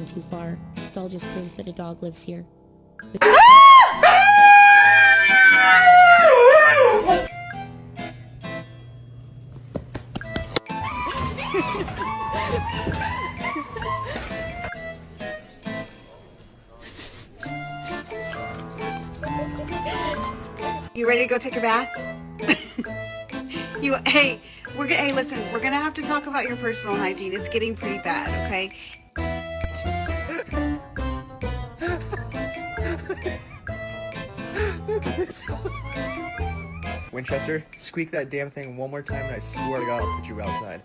gone too far. It's all just proof that a dog lives here. You ready to go take a bath? Hey, listen, we're gonna have to talk about your personal hygiene. It's getting pretty bad, okay? Winchester, squeak that damn thing one more time and I swear to God I'll put you outside.